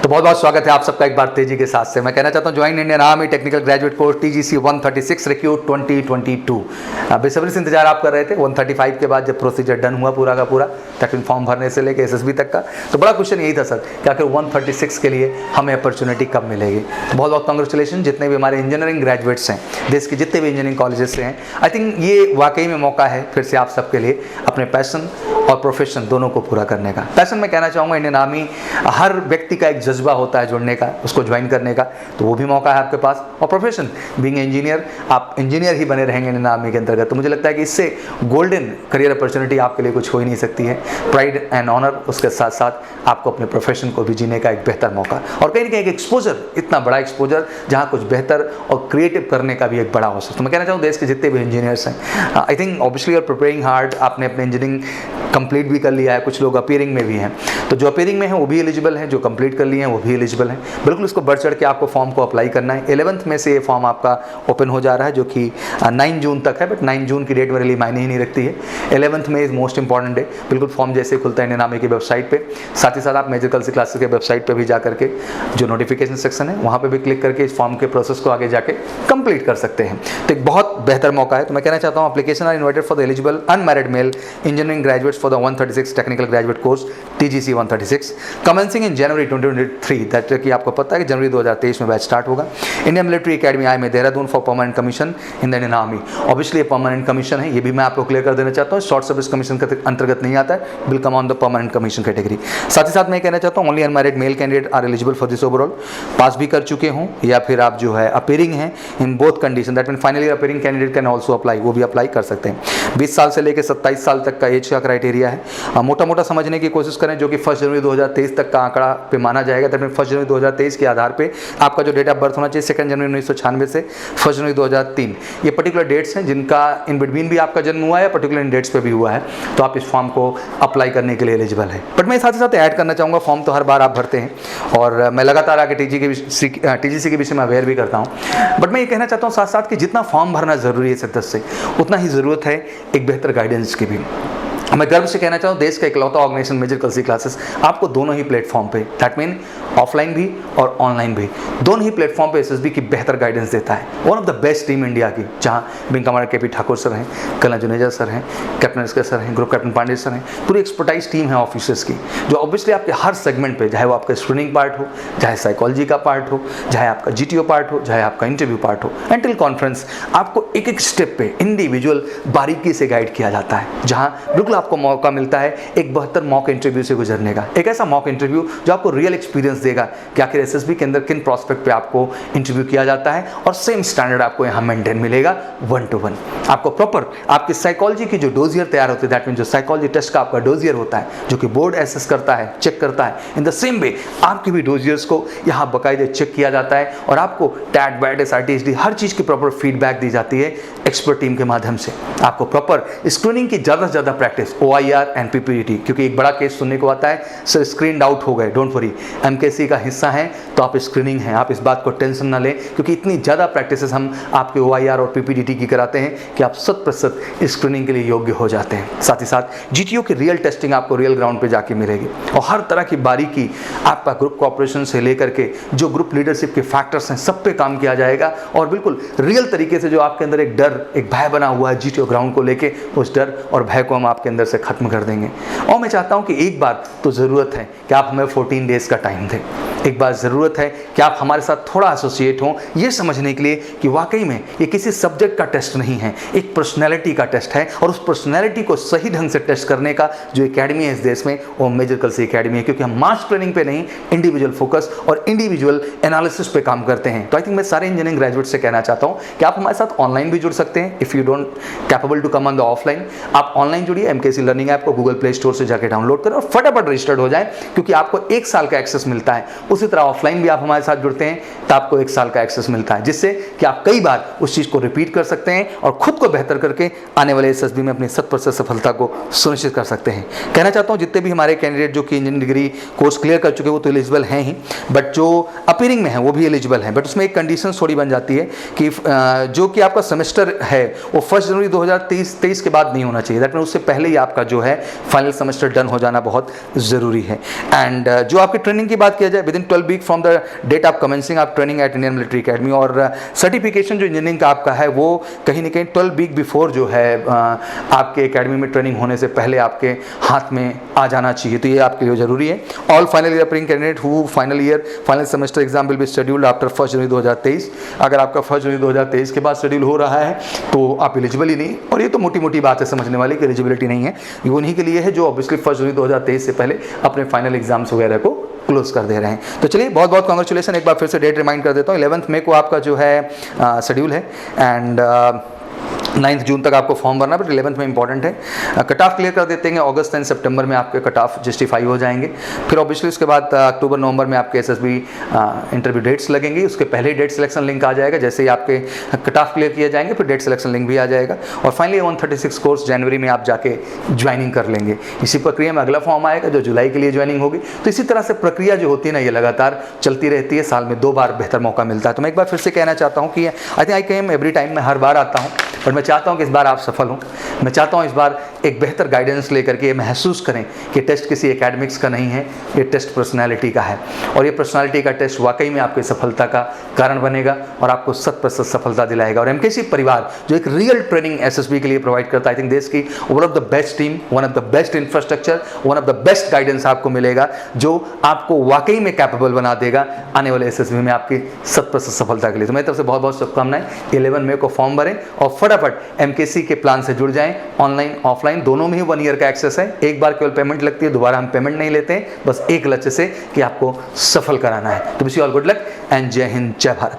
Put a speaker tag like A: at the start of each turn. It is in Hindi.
A: तो बहुत बहुत स्वागत है आप सबका एक बार तेजी के साथ से। मैं कहना चाहता हूँ join Indian army technical graduate course TGC 136 recruit 2022। बेसब्री से इंतजार आप कर रहे थे 135 के बाद जब प्रोसीजर डन हुआ पूरा का पूरा, तक फॉर्म भरने से लेकर SSB तक का, तो बड़ा क्वेश्चन यही था सर कि आखिर 136 के लिए हमें अपॉर्चुनिटी कब मिलेगी। तो बहुत बहुत कॉन्ग्रेचुलेशन जितने भी हमारे इंजीनियरिंग ग्रेजुएट्स हैं, देश के जितने भी इंजीनियरिंग कॉलेजेस से हैं। आई थिंक ये वाकई में मौका है फिर से आप सबके लिए अपने पैशन और प्रोफेशन दोनों को पूरा करने का। पैशन मैं कहना चाहूँगा इंडियन आर्मी, हर व्यक्ति का एक जज्बा होता है जुड़ने का, उसको ज्वाइन करने का, तो वो भी मौका है आपके पास। और प्रोफेशन बीइंग इंजीनियर, आप इंजीनियर ही बने रहेंगे इंडियन आर्मी के अंतर्गत, तो मुझे लगता है कि इससे गोल्डन करियर अपॉर्चुनिटी आपके लिए कुछ हो ही नहीं सकती है। प्राइड एंड ऑनर, उसके साथ साथ आपको अपने प्रोफेशन को भी जीने का एक बेहतर मौका, और कहीं ना कहीं एक एक्सपोजर, इतना बड़ा एक्सपोजर जहाँ कुछ बेहतर और क्रिएटिव करने का भी एक बड़ा अवसर। तो मैं कहना चाहूँ देश के जितने भी इंजीनियर्स हैं, I think obviously you are preparing hard, आपने अपने इंजीनियरिंग कंप्लीट भी कर लिया है, कुछ लोग अपीयरिंग में भी हैं, तो जो अपीयरिंग में है वो भी एलिजिबल है, जो कंप्लीट कर लिए हैं वो भी एलिजिबल है। बिल्कुल इसको बढ़ चढ़ के आपको फॉर्म को अप्लाई करना है। 11th में से ये फॉर्म आपका ओपन हो जा रहा है, जो कि 9 जून तक है, बट 9 जून की डेट मेरे लिए मायने ही नहीं रखती है। 11th में इज मोस्ट इंपॉर्टेंट डे। बिल्कुल फॉर्म जैसे खुलता है इंडियन आर्मी की वेबसाइट पे, साथ ही साथ आप मेजर कल्सी क्लासेस के वेबसाइट पे भी जा करके जो नोटिफिकेशन सेक्शन है वहाँ पे भी क्लिक करके इस फॉर्म के प्रोसेस को आगे जाके कंप्लीट कर सकते हैं। तो एक बहुत बेहतर मौका है। तो मैं कहना चाहता हूँ application are invited for the eligible unmarried male engineering graduates for the 136 technical graduate course TGC 136 commencing in January 2023। That कि आपको पता है कि जनवरी 2023 में बैच स्टार्ट होगा। इंडियन मिलिट्री अकेडमी आई में Dehradun for permanent commission in the Indian army. Obviously ये परमानेंट कमीशन है, ये भी मैं आपको क्लियर कर देना चाहता हूँ, शॉर्ट सर्विस कमीशन के अंतर्गत नहीं आता है, will come on the permanent commission category. साथ ही साथ मैं कहना चाहता हूँ only unmarried male candidate are eligible for this overall. Pass भी कर चुके हों या फिर आप जो है अपीयरिंग हैं in both condition, that mean finally appearing candidate can also apply, वो भी अप्लाई कर सकते हैं। 20 साल से लेकर 27 साल तक का एज का क्राइटेरिया है। मोटा मोटा समझने की कोशिश करें, जो कि 1 जनवरी 2023 तक का आंकड़ा पे माना जाएगा। दैट मीन 1 जनवरी 2023 के आधार पे आपका जो डेट ऑफ बर्थ होना चाहिए 2 जनवरी 1996 से 1 जनवरी 2003, ये पर्टिकुलर डेट्स हैं जिनका इन बिटवीन भी आपका जन्म हुआ है, पर्टिकुलर इन डेट्स पे भी हुआ है, तो आप इस फॉर्म को अप्लाई करने के लिए एलिजिबल है। बट मैं साथ ही साथ ऐड करना चाहूँगा, फॉर्म तो हर बार आप भरते हैं और मैं लगातार आगे TGC के विषय में अवेयर भी करता हूँ, बट मैं ये कहना चाहता हूँ साथ साथ कि जितना फॉर्म भरना जरूरी है सदस्य से, उतना ही ज़रूरत है एक बेहतर गाइडेंस की भी। मैं गर्व से कहना चाहूँ देश का इकलौता ऑर्गेनाइजेशन मेजर कल्सी क्लासेस आपको दोनों ही प्लेटफॉर्म पे, दैट मीन ऑफलाइन भी और ऑनलाइन भी, दोनों ही प्लेटफॉर्म पे SSB की बेहतर गाइडेंस देता है। One of the best team India की, जहाँ wing commander KP Thakur sir हैं, कर्नल जुनेजा सर हैं, कैप्टन SK सर हैं, ग्रुप कैप्टन पांडे सर हैं, पूरी एक्सपर्टाइज टीम है ऑफिसर्स की, जो ऑब्वियसली आपके हर सेगमेंट पे, चाहे वो आपका स्क्रीनिंग पार्ट हो, चाहे साइकोलॉजी का पार्ट हो, चाहे आपका GTO पार्ट हो, चाहे आपका इंटरव्यू पार्ट हो, एंटिल कॉन्फ्रेंस, आपको एक एक स्टेप पे इंडिविजुअल बारीकी से गाइड किया जाता है, जहाँ बिल्कुल आपको मौका मिलता है एक बेहतर मॉक इंटरव्यू से गुजरने का। एक ऐसा मॉक इंटरव्यू जो आपको रियल एक्सपीरियंस देगा कि आखिर SSB के अंदर किन प्रोस्पेक्ट पे आपको इंटरव्यू किया जाता है, और सेम स्टैंडर्ड आपको यहाँ मेंटेन मिलेगा 1 to 1। आपको प्रॉपर आपकी साइकोलॉजी की जो डोजियर तैयार होती है, दैट मीन जो साइकोलॉजी टेस्ट का आपका डोजियर होता है, जो कि बोर्ड एसेस करता है, चेक करता है, इन द सेम वे आपके भी डोजियर्स को यहाँ बाकायदे चेक किया जाता है, और आपको टैट बैट SRTHD हर चीज़ की प्रॉपर फीडबैक दी जाती है एक्सपर्ट टीम के माध्यम से। आपको प्रॉपर स्क्रीनिंग की ज़्यादा से ज़्यादा प्रैक्टिस, OIR एंड PPDT, क्योंकि एक बड़ा केस सुनने को आता है सर स्क्रीन आउट हो गए, डोंट वरी, MKC का हिस्सा है तो आप स्क्रीनिंग हैं, आप इस बात को टेंशन ना लें, क्योंकि इतनी ज़्यादा प्रैक्टिसेस हम आपके OIR और PPDT की कराते हैं कि आप 100% स्क्रीनिंग के लिए योग्य हो जाते हैं। साथ ही साथ GTO की रियल टेस्टिंग आपको रियल ग्राउंड पे जाके मिलेगी, और हर तरह की बारीकी आपका ग्रुप कोऑपरेशन से लेकर के जो ग्रुप लीडरशिप के फैक्टर्स हैं सब पे काम किया जाएगा, और बिल्कुल रियल तरीके से जो आपके अंदर एक डर, एक भय बना हुआ है GTO ग्राउंड को लेके, उस डर और भय को हम आपके अंदर से खत्म कर देंगे। और मैं चाहता हूं कि एक बार तो ज़रूरत है कि आप हमें 14 डेज़ का टाइम दें, एक बार ज़रूरत है कि आप हमारे साथ थोड़ा एसोसिएट हों, ये समझने के लिए कि वाकई में ये किसी सब्जेक्ट का टेस्ट नहीं है, एक पर्सनैलिटी का टेस्ट है, और उस पर्सनैलिटी को सही ढंग से टेस्ट करने का जो एकेडमी है इस देश में, वो मेजर कल्सी एकेडमी है, क्योंकि हम मास ट्रेनिंग पे नहीं, इंडिविजुअल फोकस और इंडिविजुअल एनालिसिस पे काम करते हैं। तो आई थिंक मैं सारे इंजीनियरिंग ग्रेजुएट से कहना चाहता हूँ कि आप हमारे साथ ऑनलाइन भी जुड़ सकते हैं। If you don't capable to come on the offline, आप ऑनलाइन जुड़िए, MKC लर्निंग ऐप को गूगल प्ले स्टोर से जाकर डाउनलोड करें और फटाफट रजिस्टर्ड हो जाए, क्योंकि आपको 1 साल का एक्सेस मिलता है। उसी तरह ऑफलाइन भी आप हमारे साथ जुड़ते हैं तो आपको 1 साल का एक्सेस मिलता है, जिससे कि आप कई बार उस चीज़ को रिपीट कर सकते हैं और खुद को बेहतर करके आने वाले SSB में अपनी 100% सफलता को सुनिश्चित कर सकते हैं। कहना चाहता हूँ जितने भी हमारे कैंडिडेट जो कि इंजीनियरिंग डिग्री कोर्स क्लियर कर चुके हैं वो तो एलिजिबल हैं ही, बट जो अपीयरिंग में है वो भी एलिजिबल हैं, बट उसमें एक कंडीशन थोड़ी बन जाती है कि जो कि आपका सेमेस्टर है वो 1 जनवरी 2023 के बाद नहीं होना चाहिए। दैट मीन उससे पहले ही आपका जो है फाइनल सेमेस्टर डन हो जाना बहुत ज़रूरी है। एंड जो आपकी ट्रेनिंग की बात किया जाए, within 12 week from the date आप कमेंसिंग आप training at Indian military academy, और सर्टिफिकेशन जो इंजीनियरिंग का आपका है वो कहीं ना कहीं 12 वीक बिफोर जो है आपके एकेडमी में ट्रेनिंग होने से पहले आपके हाथ में आ जाना चाहिए। तो ये आपके लिए ज़रूरी है। All final year appearing candidate who final semester exam will be scheduled after 1 January 2023। अगर आपका 1 जनवरी 2023 के बाद शेड्यूल हो रहा है तो आप एलिजिबल ही नहीं, और ये तो मोटी मोटी बात है समझने वाली कि एलिजिबिलिटी नहीं है। ये उन्हीं के लिए है जो ऑब्वियसली 1 जनवरी 2023 से पहले अपने फाइनल एग्जाम्स वगैरह को क्लोज कर दे रहे हैं। तो चलिए बहुत बहुत कांग्रेचुलेसन। एक बार फिर से डेट रिमाइंड कर देता हूँ, 11 मई को आपका जो है शेड्यूल है, एंड 9 जून तक आपको फॉर्म भरना, बट 11 में इंपॉर्टेंट है। कट ऑफ क्लियर कर देते हैं, अगस्त एंड सितंबर में आपके कट ऑफ जस्टिफाई हो जाएंगे। फिर ऑब्वियसली उसके बाद अक्टूबर नवंबर में आपके एसएसबी इंटरव्यू डेट्स लगेंगी। उसके पहले डेट सिलेक्शन लिंक आ जाएगा, जैसे ही आपके कट ऑफ क्लियर किए जाएंगे फिर डेट सिलेक्शन लिंक भी आ जाएगा, और फाइनली 136 कोर्स जनवरी में आप जाके ज्वाइनिंग कर लेंगे। इसी प्रक्रिया में अगला फॉर्म आएगा जो जुलाई के लिए ज्वाइनिंग होगी। तो इसी तरह से प्रक्रिया जो होती है ना, ये लगातार चलती रहती है, साल में 2 बार बेहतर मौका मिलता है। तो मैं एक बार फिर से कहना चाहता हूँ कि I think I came every time, मैं हर बार आता हूँ, बट मैं चाहता हूँ कि इस बार आप सफल हों। मैं चाहता हूँ इस बार एक बेहतर गाइडेंस लेकर के महसूस करें कि टेस्ट किसी एकेडमिक्स का नहीं है, ये टेस्ट पर्सनालिटी का है, और ये पर्सनालिटी का टेस्ट वाकई में आपकी सफलता का कारण बनेगा और आपको 100% सफलता दिलाएगा। और एमकेसी परिवार जो एक रियल ट्रेनिंग एसएसबी के लिए प्रोवाइड करता है, आई थिंक देश की one of the best team, one of the best infrastructure, one of the best guidance आपको मिलेगा जो आपको वाकई में कैपेबल बना देगा आने वाले एसएसबी में आपकी 100% सफलता के लिए। तो मेरी तरफ से बहुत बहुत शुभकामनाएं। 11 मई को फॉर्म भरें और फटाफट एमकेसी के प्लान से जुड़ जाएं। ऑनलाइन ऑफलाइन दोनों में ही 1 ईयर का एक्सेस है। एक बार केवल पेमेंट लगती है, दोबारा हम पेमेंट नहीं लेते हैं, बस एक लक्ष्य से कि आपको सफल कराना है। तो wish you all good luck and जय हिंद, जय भारत।